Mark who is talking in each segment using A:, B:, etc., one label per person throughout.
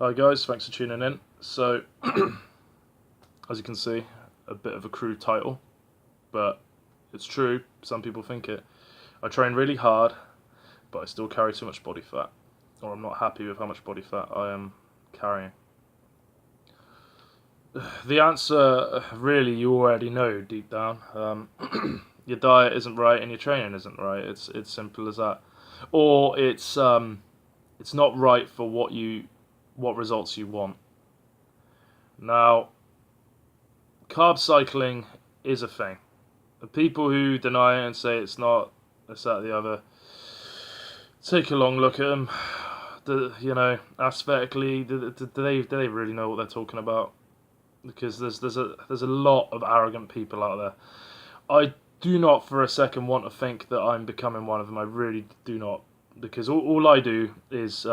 A: Hi guys, thanks for tuning in. So, as you can see, a bit of a crude title, but it's true. Some people think it. I train really hard, but I still carry too much body fat, or I'm not happy with how much body fat I am carrying. The answer, really, you already know deep down. Your diet isn't right and your training isn't right. It's simple as that. Or it's not right for what results you want. Now, carb cycling is a thing. The people who deny it and say it's not, this, that, the other, take a long look at them. Aesthetically, do they really know what they're talking about? Because there's a lot of arrogant people out there. I do not for a second want to think that I'm becoming one of them. I really do not, because all I do is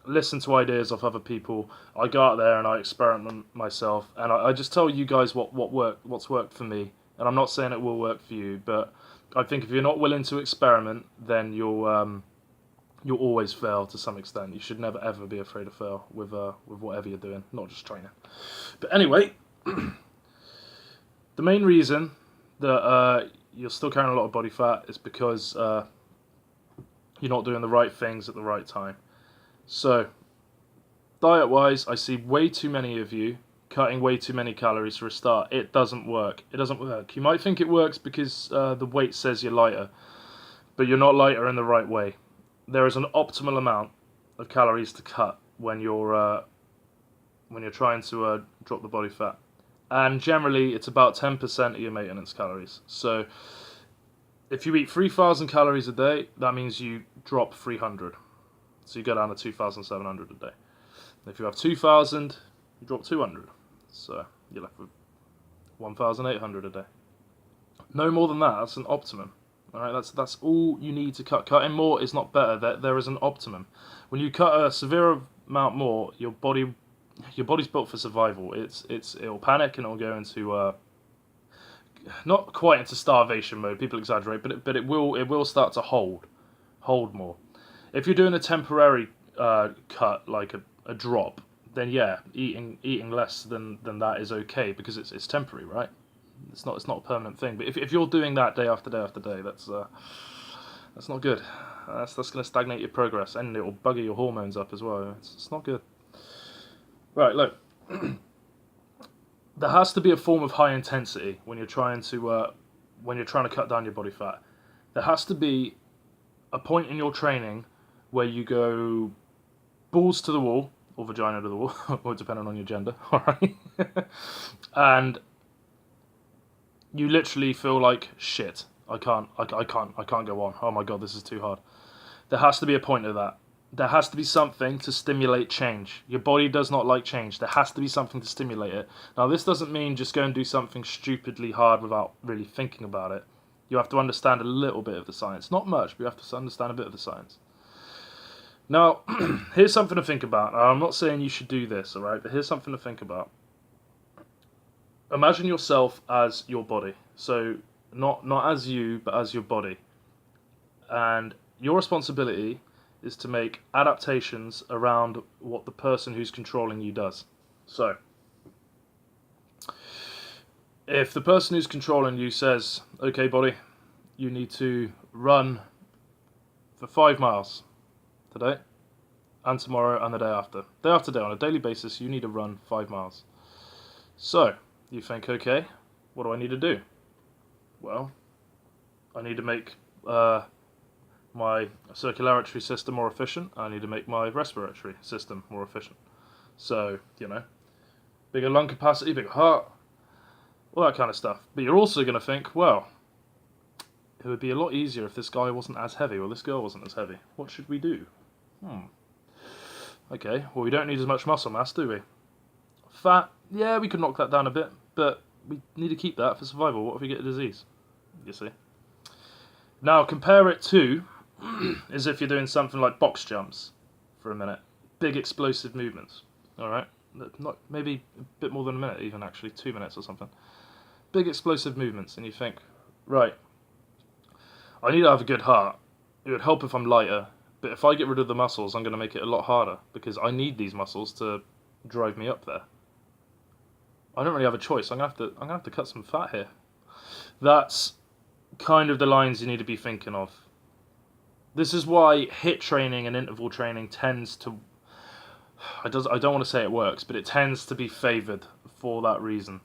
A: listen to ideas of other people. I go out there and I experiment myself, and I just tell you guys what's worked for me. And I'm not saying it will work for you, but I think if you're not willing to experiment, then you'll always fail to some extent. You should never ever be afraid to fail with whatever you're doing, not just training. But anyway, the main reason that you're still carrying a lot of body fat is because you're not doing the right things at the right time. So, diet-wise, I see way too many of you cutting way too many calories for a start. It doesn't work. It doesn't work. You might think it works because the weight says you're lighter, but you're not lighter in the right way. There is an optimal amount of calories to cut when you're trying to drop the body fat, and generally it's about 10% of your maintenance calories. So, if you eat 3,000 calories a day, that means you drop 300. So you go down to 2,700 a day. If you have 2,000, you drop 200. So you're left with 1,800 a day. No more than that. That's an optimum. All right, that's all you need to cut. Cutting more is not better. There is an optimum. When you cut a severe amount more, your body's built for survival. It'll panic and it'll go into not quite into starvation mode. People exaggerate, but it will start to hold more. If you're doing a temporary cut, like a drop, then yeah, eating less than that is okay because it's temporary, right? It's not a permanent thing. But if you're doing that day after day after day, that's not good. That's going to stagnate your progress and it will bugger your hormones up as well. It's not good. Right, look, there has to be a form of high intensity when you're trying to cut down your body fat. There has to be a point in your training where you go balls to the wall or vagina to the wall, or depending on your gender, all right, and you literally feel like shit. I can't go on. Oh my god, this is too hard. There has to be a point of that. There has to be something to stimulate change. Your body does not like change. There has to be something to stimulate it. Now, this doesn't mean just go and do something stupidly hard without really thinking about it. You have to understand a little bit of the science. Not much, but you have to understand a bit of the science. Now, here's something to think about. Now, I'm not saying you should do this, alright? But here's something to think about. Imagine yourself as your body. So, not as you, but as your body. And your responsibility is to make adaptations around what the person who's controlling you does. So, if the person who's controlling you says, okay, body, you need to run for 5 miles today, and tomorrow, and the day after day, on a daily basis, you need to run 5 miles. So, you think, okay, what do I need to do? Well, I need to make my circulatory system more efficient. I need to make my respiratory system more efficient. So, bigger lung capacity, bigger heart, all that kind of stuff. But you're also going to think, well, it would be a lot easier if this guy wasn't as heavy or this girl wasn't as heavy. What should we do? Okay, well, we don't need as much muscle mass, do we? Fat, yeah, we could knock that down a bit, but we need to keep that for survival. What if we get a disease? You see? Now, compare it to as if you're doing something like box jumps for a minute. Big explosive movements. Alright? Not maybe a bit more than a minute, even actually, 2 minutes or something. Big explosive movements, and you think, right, I need to have a good heart. It would help if I'm lighter, But if I get rid of the muscles, I'm going to make it a lot harder because I need these muscles to drive me up there. I don't really have a choice. I'm gonna have to cut some fat here. That's kind of the lines you need to be thinking of. This is why HIIT training and interval training tends to, I don't want to say it works, but it tends to be favoured for that reason.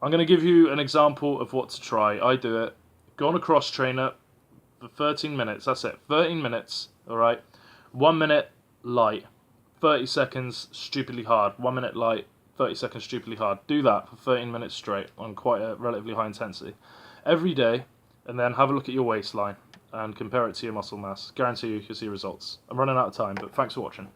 A: I'm going to give you an example of what to try. I do it. Go on a cross trainer for 13 minutes. That's it. 13 minutes. All right. 1 minute light. 30 seconds stupidly hard. 1 minute light. 30 seconds stupidly hard. Do that for 13 minutes straight on quite a relatively high intensity every day, and then have a look at your waistline and compare it to your muscle mass. Guarantee you'll see results. I'm running out of time, but thanks for watching.